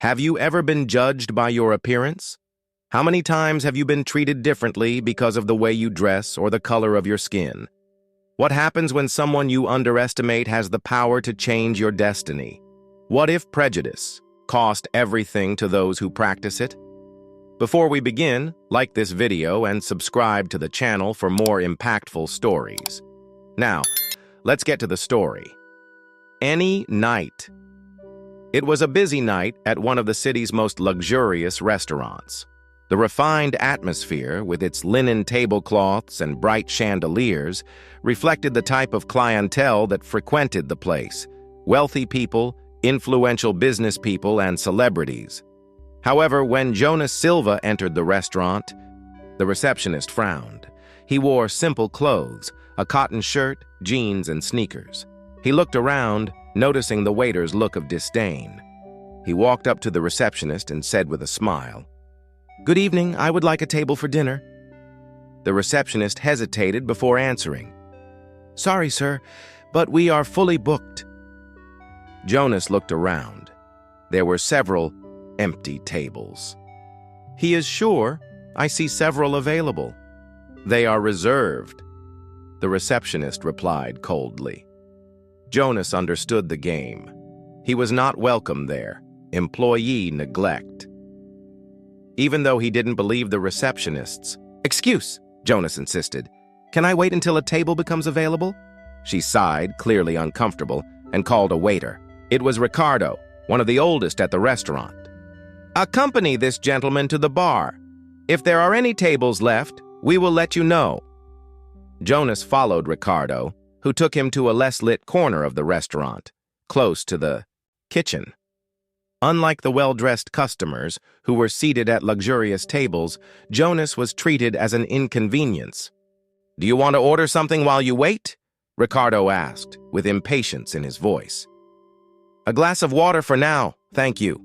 Have you ever been judged by your appearance? How many times have you been treated differently because of the way you dress or the color of your skin? What happens when someone you underestimate has the power to change your destiny? What if prejudice cost everything to those who practice it? Before we begin, like this video and subscribe to the channel for more impactful stories. Now, let's get to the story. Any night. It was a busy night at one of the city's most luxurious restaurants. The refined atmosphere, with its linen tablecloths and bright chandeliers, reflected the type of clientele that frequented the place: wealthy people, influential business people, and celebrities. However, when Jonas Silva entered the restaurant, the receptionist frowned. He wore simple clothes, a cotton shirt, jeans, and sneakers. He looked around, noticing the waiter's look of disdain. He walked up to the receptionist and said with a smile, "Good evening, I would like a table for dinner." The receptionist hesitated before answering. "Sorry, sir, but we are fully booked." Jonas looked around. There were several empty tables. "He is sure. I see several available." "They are reserved," the receptionist replied coldly. Jonas understood the game. He was not welcome there. Employee neglect. Even though he didn't believe the receptionists. "Excuse," Jonas insisted. "Can I wait until a table becomes available?" She sighed, clearly uncomfortable, and called a waiter. It was Ricardo, one of the oldest at the restaurant. "Accompany this gentleman to the bar. If there are any tables left, we will let you know." Jonas followed Ricardo, who took him to a less lit corner of the restaurant, close to the kitchen. Unlike the well-dressed customers who were seated at luxurious tables, Jonas was treated as an inconvenience. "Do you want to order something while you wait?" Ricardo asked, with impatience in his voice. "A glass of water for now, thank you."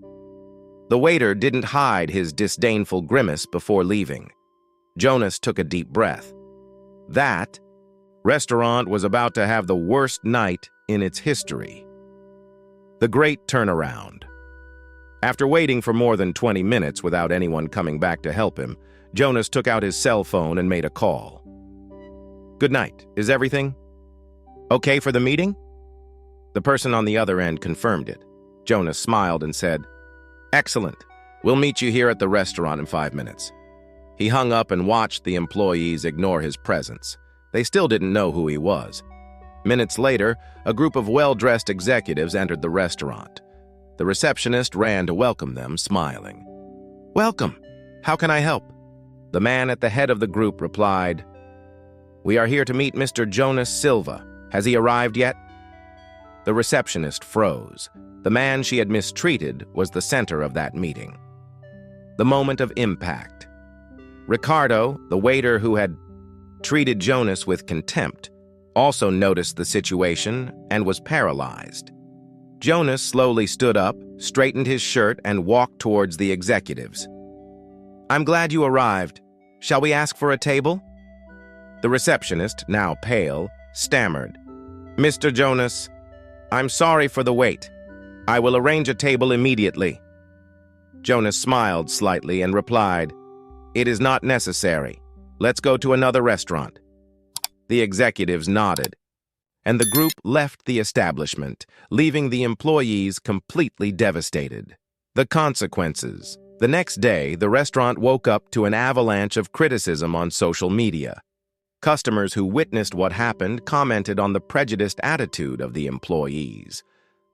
The waiter didn't hide his disdainful grimace before leaving. Jonas took a deep breath. That restaurant was about to have the worst night in its history. The great turnaround. After waiting for more than 20 minutes without anyone coming back to help him, Jonas took out his cell phone and made a call. "Good night. Is everything okay for the meeting?" The person on the other end confirmed it. Jonas smiled and said, "Excellent. We'll meet you here at the restaurant in 5 minutes." He hung up and watched the employees ignore his presence. They still didn't know who he was. Minutes later, a group of well-dressed executives entered the restaurant. The receptionist ran to welcome them, smiling. "Welcome. How can I help?" The man at the head of the group replied, "We are here to meet Mr. Jonas Silva. Has he arrived yet?" The receptionist froze. The man she had mistreated was the center of that meeting. The moment of impact. Ricardo, the waiter who had treated Jonas with contempt, also noticed the situation and was paralyzed. Jonas slowly stood up, straightened his shirt, and walked towards the executives. "I'm glad you arrived. Shall we ask for a table?" The receptionist, now pale, stammered, "Mr. Jonas, I'm sorry for the wait. I will arrange a table immediately." Jonas smiled slightly and replied, "It is not necessary. Let's go to another restaurant." The executives nodded, and the group left the establishment, leaving the employees completely devastated. The consequences. The next day, the restaurant woke up to an avalanche of criticism on social media. Customers who witnessed what happened commented on the prejudiced attitude of the employees.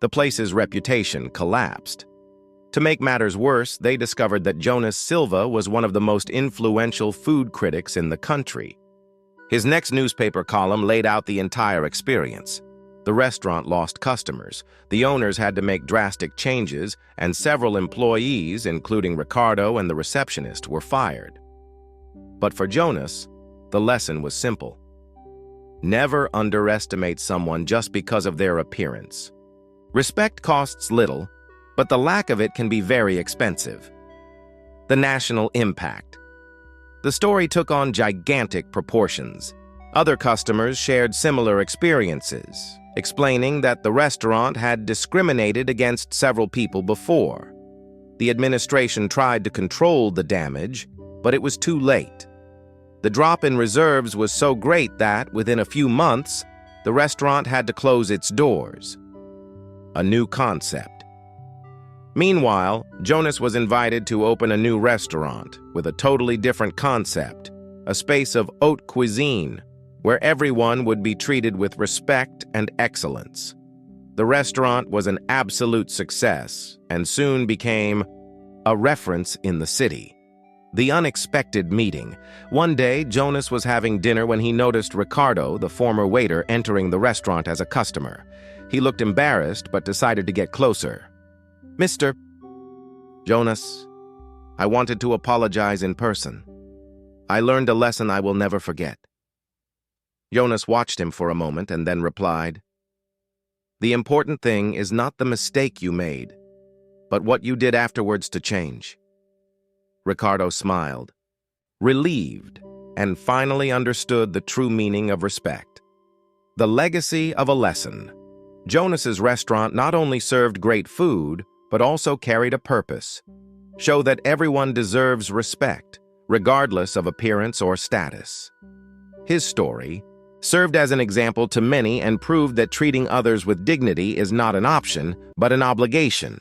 The place's reputation collapsed. To make matters worse, they discovered that Jonas Silva was one of the most influential food critics in the country. His next newspaper column laid out the entire experience. The restaurant lost customers, the owners had to make drastic changes, and several employees, including Ricardo and the receptionist, were fired. But for Jonas, the lesson was simple. Never underestimate someone just because of their appearance. Respect costs little, but the lack of it can be very expensive. The national impact. The story took on gigantic proportions. Other customers shared similar experiences, explaining that the restaurant had discriminated against several people before. The administration tried to control the damage, but it was too late. The drop in reserves was so great that, within a few months, the restaurant had to close its doors. A new concept. Meanwhile, Jonas was invited to open a new restaurant with a totally different concept, a space of haute cuisine, where everyone would be treated with respect and excellence. The restaurant was an absolute success and soon became a reference in the city. The unexpected meeting. One day, Jonas was having dinner when he noticed Ricardo, the former waiter, entering the restaurant as a customer. He looked embarrassed but decided to get closer. "Mr. Jonas, I wanted to apologize in person. I learned a lesson I will never forget." Jonas watched him for a moment and then replied, "The important thing is not the mistake you made, but what you did afterwards to change." Ricardo smiled, relieved, and finally understood the true meaning of respect. The legacy of a lesson. Jonas's restaurant not only served great food, but also carried a purpose. Show that everyone deserves respect, regardless of appearance or status. His story served as an example to many and proved that treating others with dignity is not an option, but an obligation.